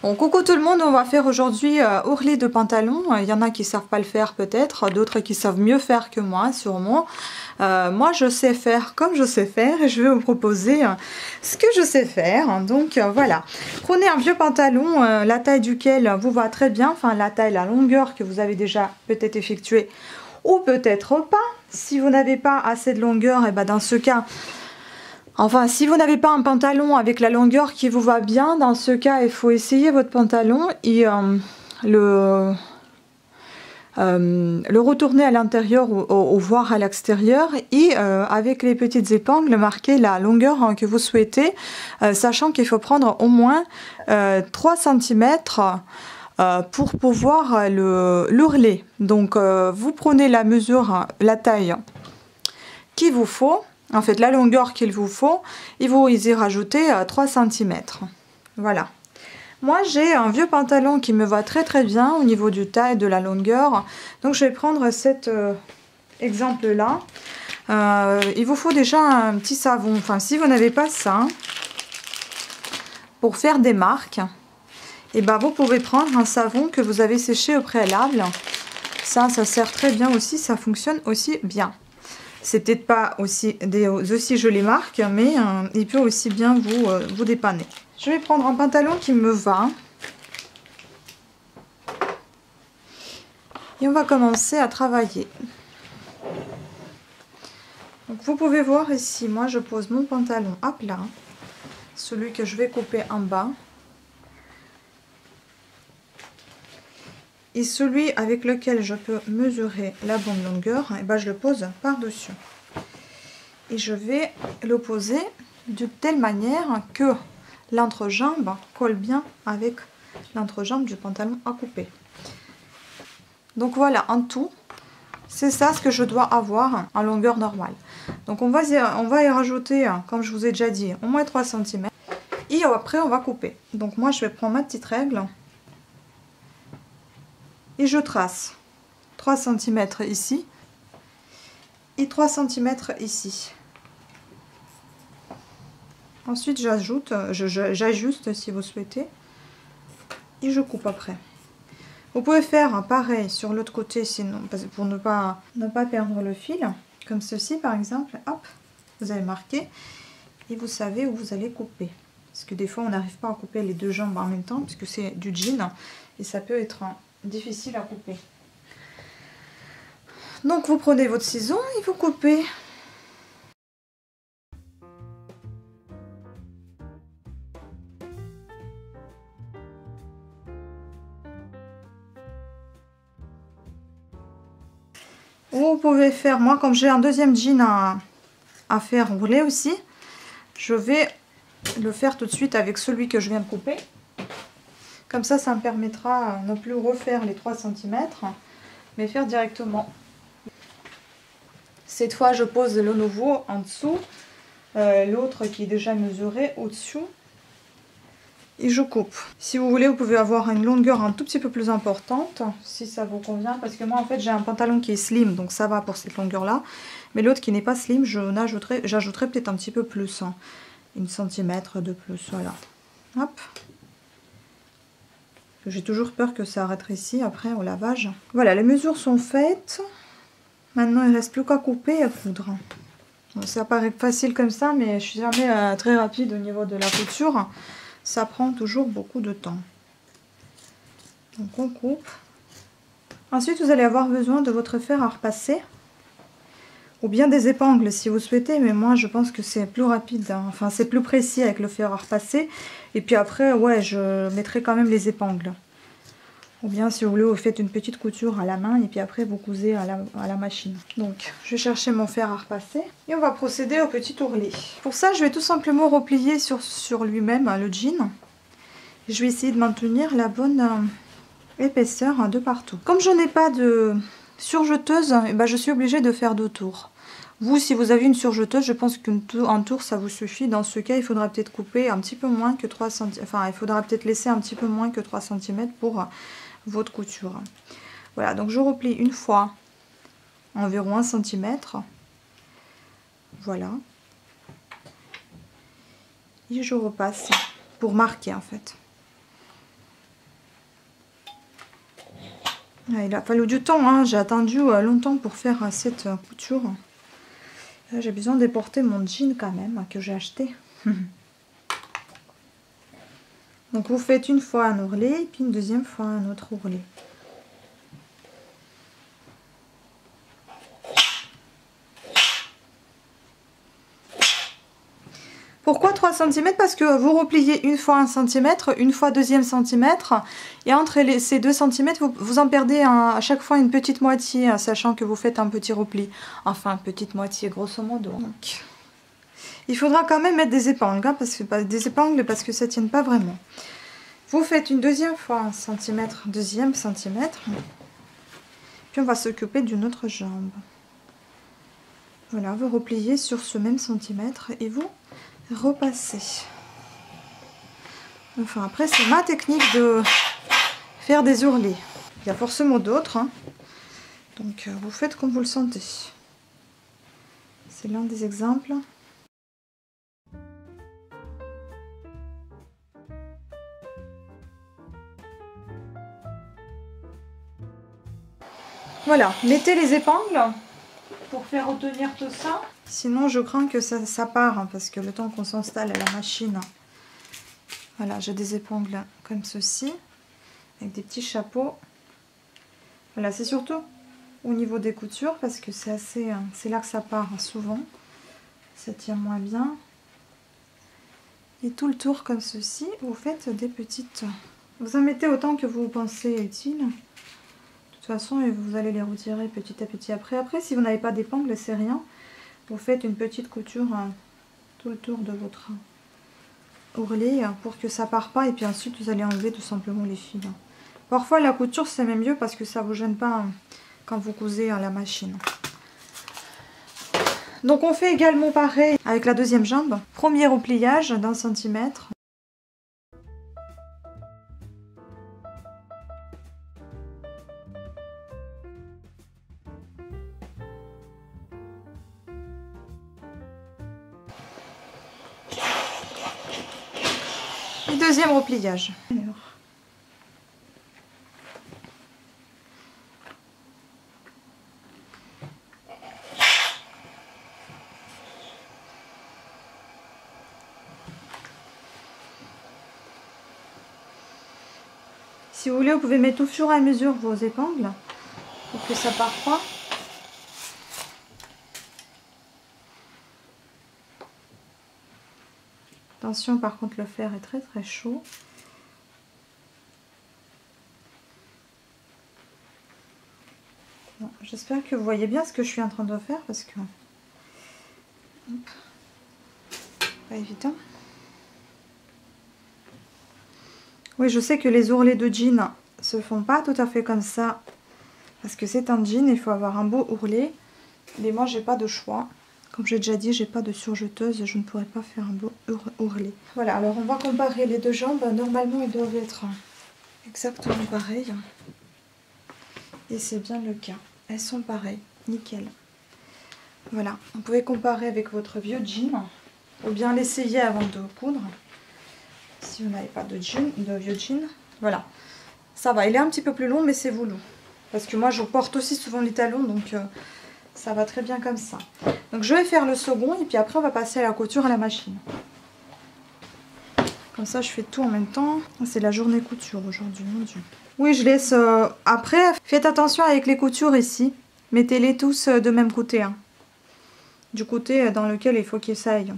Bon, coucou tout le monde, on va faire aujourd'hui ourlet de pantalon. Il y en a qui savent pas le faire peut-être, d'autres qui savent mieux faire que moi sûrement. Moi je sais faire comme je sais faire et je vais vous proposer ce que je sais faire. Donc voilà, prenez un vieux pantalon, la taille duquel vous va très bien, enfin la taille, la longueur que vous avez déjà peut-être effectuée ou peut-être pas. Si vous n'avez pas assez de longueur, et ben dans ce cas... Enfin, si vous n'avez pas un pantalon avec la longueur qui vous va bien, dans ce cas, il faut essayer votre pantalon et le retourner à l'intérieur ou voir à l'extérieur et avec les petites épingles, marquer la longueur que vous souhaitez, sachant qu'il faut prendre au moins 3 cm pour pouvoir l'ourler. Donc, vous prenez la mesure, la taille qu'il vous faut. En fait, la longueur qu'il vous faut, et vous y rajoutez 3 cm. Voilà. Moi, j'ai un vieux pantalon qui me va très très bien au niveau du taille, de la longueur. Donc, je vais prendre cet exemple-là. Il vous faut déjà un petit savon. Enfin, si vous n'avez pas ça, pour faire des marques, et ben, vous pouvez prendre un savon que vous avez séché au préalable. Ça sert très bien aussi, ça fonctionne aussi bien. C'est peut-être pas aussi jolies marques, mais il peut aussi bien vous dépanner. Je vais prendre un pantalon qui me va. Et on va commencer à travailler. Donc vous pouvez voir ici, moi je pose mon pantalon à plat. Celui que je vais couper en bas. Et celui avec lequel je peux mesurer la bonne longueur, et ben je le pose par-dessus. Et je vais le poser de telle manière que l'entrejambe colle bien avec l'entrejambe du pantalon à couper. Donc voilà, en tout, c'est ça ce que je dois avoir en longueur normale. Donc on va y rajouter, comme je vous ai déjà dit, au moins 3 cm. Et après on va couper. Donc moi je vais prendre ma petite règle. Et je trace 3 cm ici et 3 cm ici. Ensuite j'ajuste si vous souhaitez et je coupe après. Vous pouvez faire pareil sur l'autre côté sinon pour ne pas perdre le fil, comme ceci par exemple. Hop, vous allez marquer et vous savez où vous allez couper. Parce que des fois on n'arrive pas à couper les deux jambes en même temps puisque c'est du jean et ça peut être difficile à couper. Donc vous prenez votre ciseau et vous coupez. Vous pouvez faire, moi comme j'ai un deuxième jean à faire rouler aussi, je vais le faire tout de suite avec celui que je viens de couper. Comme ça me permettra de ne plus refaire les 3 cm, mais faire directement. Cette fois, je pose le nouveau en dessous, l'autre qui est déjà mesuré au-dessus, et je coupe. Si vous voulez, vous pouvez avoir une longueur un tout petit peu plus importante, si ça vous convient, parce que moi, en fait, j'ai un pantalon qui est slim, donc ça va pour cette longueur-là. Mais l'autre qui n'est pas slim, j'ajouterai peut-être un petit peu plus, hein, 1 cm de plus, voilà. Hop. J'ai toujours peur que ça rétrécisse après au lavage. Voilà, les mesures sont faites. Maintenant, il ne reste plus qu'à couper et à coudre. Bon, ça paraît facile comme ça, mais je suis jamais très rapide au niveau de la couture. Ça prend toujours beaucoup de temps. Donc on coupe. Ensuite, vous allez avoir besoin de votre fer à repasser. Ou bien des épingles si vous souhaitez, mais moi je pense que c'est plus rapide, hein. Enfin c'est plus précis avec le fer à repasser. Et puis après, ouais, je mettrai quand même les épingles. Ou bien si vous voulez, vous faites une petite couture à la main et puis après vous cousez à la machine. Donc je vais chercher mon fer à repasser et on va procéder au petit ourlet. Pour ça, je vais tout simplement replier sur lui-même le jean. Et je vais essayer de maintenir la bonne épaisseur de partout. Comme je n'ai pas de surjeteuse, eh ben, je suis obligée de faire 2 tours. Vous, si vous avez une surjeteuse, je pense qu'un tour ça vous suffit. Dans ce cas, il faudra peut-être couper un petit peu moins que 3 cm. Enfin, il faudra peut-être laisser un petit peu moins que 3 cm pour votre couture. Voilà, donc je replie une fois environ 1 cm. Voilà. Et je repasse pour marquer en fait. Il a fallu du temps, hein. J'ai attendu longtemps pour faire cette couture. J'ai besoin de porter mon jean quand même, que j'ai acheté. Donc vous faites une fois un ourlet, puis une deuxième fois un autre ourlet. Pourquoi 3 cm? Parce que vous repliez une fois 1 cm, une fois deuxième centimètre, et entre ces 2 cm, vous en perdez à chaque fois une petite moitié, sachant que vous faites un petit repli. Enfin, petite moitié, grosso modo. Donc, il faudra quand même mettre des épingles, hein, parce que ça ne tienne pas vraiment. Vous faites une deuxième fois 1 cm, deuxième centimètre, puis on va s'occuper d'une autre jambe. Voilà, vous repliez sur ce même centimètre et vous repasser. Enfin après c'est ma technique de faire des ourlets. Il y a forcément d'autres, hein. Donc vous faites comme vous le sentez. C'est l'un des exemples. Voilà, mettez les épingles pour faire retenir tout ça. Sinon je crains que ça part, hein, parce que le temps qu'on s'installe à la machine. Voilà, j'ai des épingles comme ceci, avec des petits chapeaux. Voilà, c'est surtout au niveau des coutures, parce que c'est là que ça part, hein, souvent. Ça tient moins bien. Et tout le tour comme ceci, vous faites des petites... Vous en mettez autant que vous pensez utile. De toute façon, vous allez les retirer petit à petit après. Après, si vous n'avez pas d'épingles, c'est rien. Vous faites une petite couture tout le tour de votre ourlet pour que ça part pas, et puis ensuite vous allez enlever tout simplement les fils. Parfois la couture c'est même mieux parce que ça vous gêne pas quand vous cousez à la machine. Donc on fait également pareil avec la deuxième jambe. Premier repliage d'1 centimètre. Et deuxième repliage. Alors. Si vous voulez, vous pouvez mettre au fur et à mesure vos épingles pour que ça ne parte pas. Attention, par contre, le fer est très très chaud. Bon, j'espère que vous voyez bien ce que je suis en train de faire parce que... Hop. Pas évident. Oui, je sais que les ourlets de jean se font pas tout à fait comme ça. Parce que c'est un jean, il faut avoir un beau ourlet. Mais moi, j'ai pas de choix. Comme j'ai déjà dit, j'ai pas de surjeteuse, je ne pourrais pas faire un beau ourlet. Voilà, alors on va comparer les deux jambes. Normalement, elles doivent être exactement pareilles. Et c'est bien le cas. Elles sont pareilles, nickel. Voilà, vous pouvez comparer avec votre vieux jean. Ou bien l'essayer avant de coudre. Si vous n'avez pas de vieux jean. Voilà, ça va. Il est un petit peu plus long, mais c'est voulu. Parce que moi, je porte aussi souvent les talons, donc... ça va très bien comme ça. Donc je vais faire le second et puis après on va passer à la couture à la machine. Comme ça je fais tout en même temps. C'est la journée couture aujourd'hui, mon Dieu. Oui, je laisse... Après, faites attention avec les coutures ici. Mettez-les tous de même côté. Hein. Du côté dans lequel il faut qu'ils s'aillent.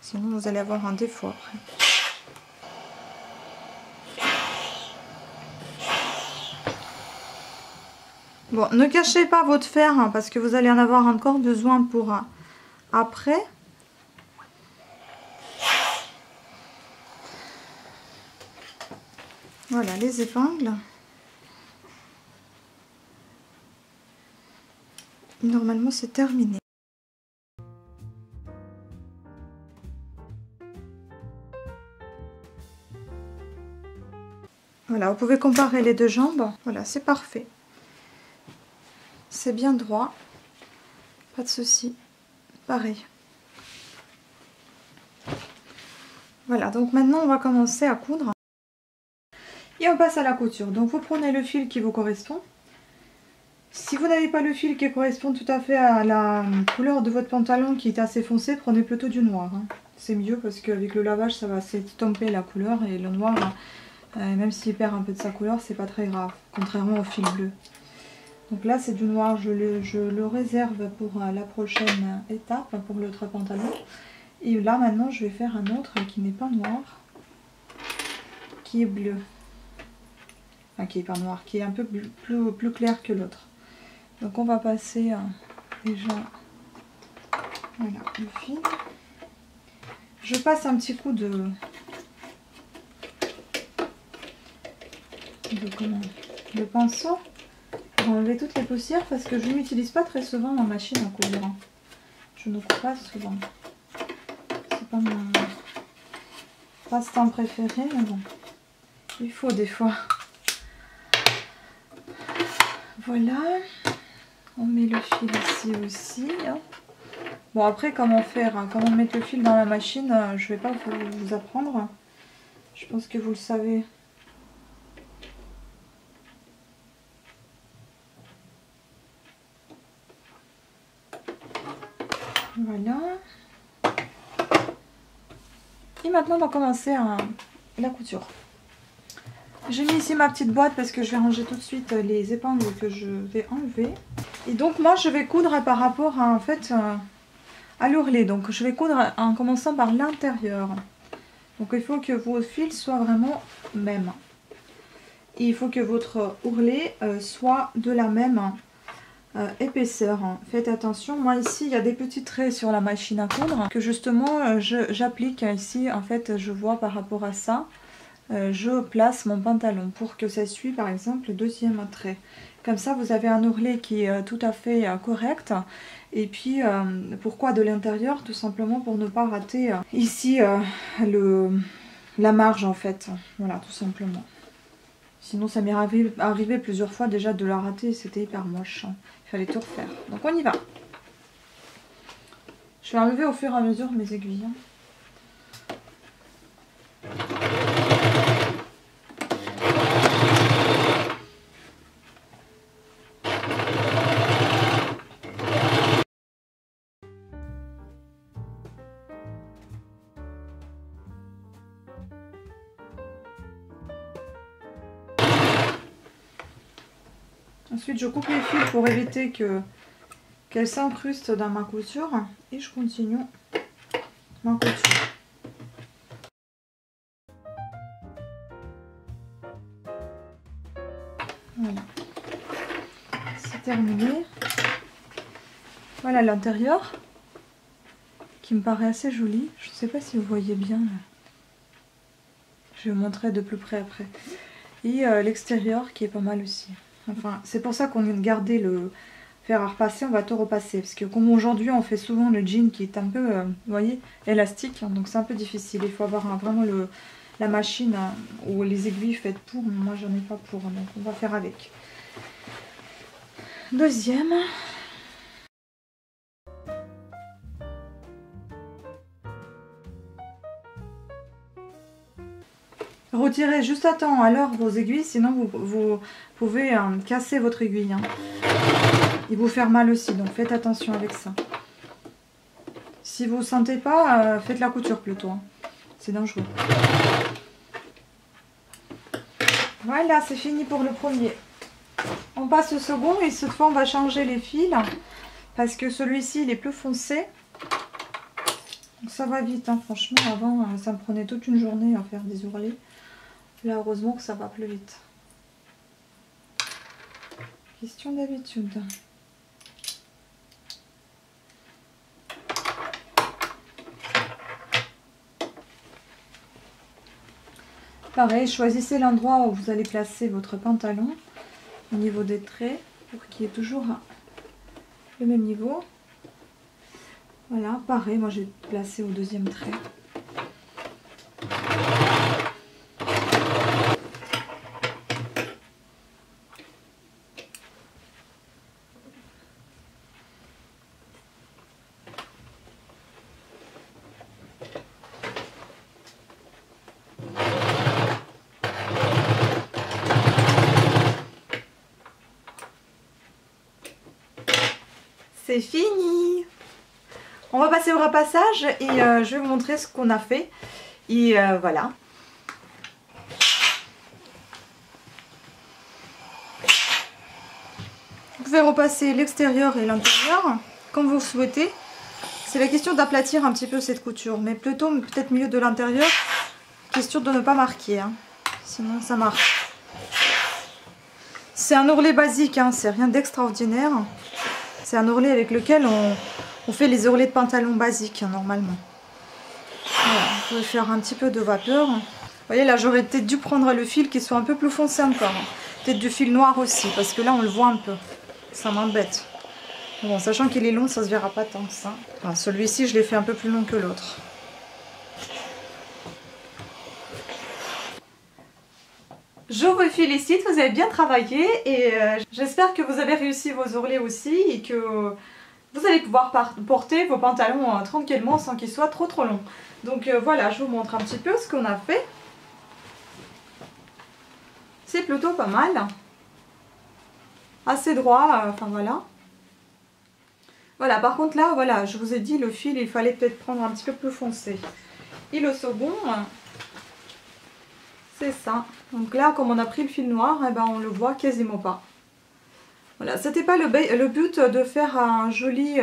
Sinon vous allez avoir un défaut après. Bon, ne cachez pas votre fer hein, parce que vous allez en avoir encore besoin pour après. Voilà, les épingles. Normalement, c'est terminé. Voilà, vous pouvez comparer les deux jambes. Voilà, c'est parfait. C'est bien droit, pas de souci, pareil. Voilà, donc maintenant on va commencer à coudre. Et on passe à la couture. Donc vous prenez le fil qui vous correspond. Si vous n'avez pas le fil qui correspond tout à fait à la couleur de votre pantalon qui est assez foncé, prenez plutôt du noir. Hein. C'est mieux parce qu'avec le lavage, ça va s'estomper la couleur et le noir, même s'il perd un peu de sa couleur, c'est pas très grave, contrairement au fil bleu. Donc là, c'est du noir, je le réserve pour la prochaine étape, pour l'autre pantalon. Et là, maintenant, je vais faire un autre qui n'est pas noir, qui est bleu. Enfin, qui est pas noir, qui est un peu plus clair que l'autre. Donc on va passer déjà voilà, le fil. Je passe un petit coup de pinceau pour enlever toutes les poussières parce que je n'utilise pas très souvent ma machine à coudre. Je ne coupe pas souvent. C'est pas mon passe-temps préféré, mais bon, il faut des fois. Voilà, on met le fil ici aussi. Hein. Bon après comment faire, hein, comment mettre le fil dans la machine, je vais pas vous apprendre. Je pense que vous le savez. Voilà. Et maintenant on va commencer la couture. J'ai mis ici ma petite boîte parce que je vais ranger tout de suite les épingles que je vais enlever. Et donc moi je vais coudre par rapport à, en fait, à l'ourlet. Donc je vais coudre en commençant par l'intérieur. Donc il faut que vos fils soient vraiment mêmes. Et il faut que votre ourlet soit de la même épaisseur. Faites attention, moi ici il y a des petits traits sur la machine à coudre que justement j'applique ici. En fait je vois par rapport à ça. Je place mon pantalon pour que ça suive par exemple le deuxième trait. Comme ça vous avez un ourlet qui est tout à fait correct. Et puis pourquoi de l'intérieur? Tout simplement pour ne pas rater ici la marge en fait. Voilà, tout simplement. Sinon ça m'est arrivé plusieurs fois déjà de la rater, c'était hyper moche. Il fallait tout refaire. Donc on y va. Je vais enlever au fur et à mesure mes aiguilles. Ensuite, je coupe les fils pour éviter qu'elles s'incrustent dans ma couture. Et je continue ma couture. Voilà. C'est terminé. Voilà l'intérieur qui me paraît assez joli. Je ne sais pas si vous voyez bien. Je vais vous montrer de plus près après. Et l'extérieur qui est pas mal aussi. Enfin, c'est pour ça qu'on vient de garder le fer à repasser, on va tout repasser. Parce que comme aujourd'hui, on fait souvent le jean qui est un peu, vous voyez, élastique. Donc c'est un peu difficile. Il faut avoir vraiment la machine ou les aiguilles faites pour. Moi, j'en ai pas pour. Donc on va faire avec. Deuxième. Retirez juste à temps alors vos aiguilles, sinon vous pouvez casser votre aiguille. Hein. Et vous faire mal aussi, donc faites attention avec ça. Si vous ne sentez pas, faites la couture plutôt. Hein. C'est dangereux. Voilà, c'est fini pour le premier. On passe au second et cette fois on va changer les fils. Parce que celui-ci il est plus foncé. Donc ça va vite, hein. Franchement avant ça me prenait toute une journée à faire des ourlets. Là, heureusement que ça va plus vite. Question d'habitude. Pareil, choisissez l'endroit où vous allez placer votre pantalon au niveau des traits pour qu'il y ait toujours le même niveau. Voilà, pareil, moi j'ai placé au deuxième trait. c'est fini. On va passer au repassage et je vais vous montrer ce qu'on a fait. Et voilà. Vous pouvez repasser l'extérieur et l'intérieur comme vous le souhaitez. C'est la question d'aplatir un petit peu cette couture, mais plutôt peut-être milieu de l'intérieur, question de ne pas marquer, hein. Sinon ça marche. C'est un ourlet basique, hein, c'est rien d'extraordinaire. C'est un ourlet avec lequel on fait les ourlets de pantalon basiques, hein, normalement. Voilà, vous pouvez faire un petit peu de vapeur. Vous voyez, là j'aurais peut-être dû prendre le fil qui soit un peu plus foncé encore. Peut-être du fil noir aussi, parce que là on le voit un peu. Ça m'embête. Bon, sachant qu'il est long, ça se verra pas tant que ça. Enfin, celui-ci, je l'ai fait un peu plus long que l'autre. Je vous félicite, vous avez bien travaillé et j'espère que vous avez réussi vos ourlets aussi et que vous allez pouvoir porter vos pantalons tranquillement sans qu'ils soient trop longs. Donc voilà, je vous montre un petit peu ce qu'on a fait. C'est plutôt pas mal. Assez droit, enfin voilà. Voilà, par contre là, voilà, je vous ai dit, le fil, il fallait peut-être prendre un petit peu plus foncé. Et le second, c'est ça. Donc là, comme on a pris le fil noir, eh ben, on le voit quasiment pas. Voilà, c'était pas le but de faire un joli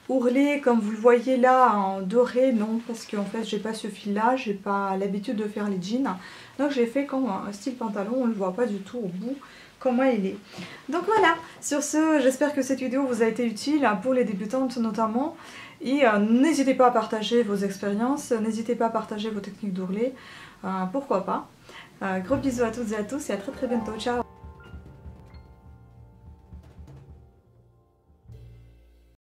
ourlet comme vous le voyez là en doré, non, parce qu'en fait j'ai pas ce fil là, j'ai pas l'habitude de faire les jeans. Donc j'ai fait comme un style pantalon, on le voit pas du tout au bout comment il est. Donc voilà, sur ce, j'espère que cette vidéo vous a été utile pour les débutantes notamment. Et n'hésitez pas à partager vos expériences, n'hésitez pas à partager vos techniques d'ourlet, pourquoi pas. Gros bisous à toutes et à tous et à très bientôt, ciao.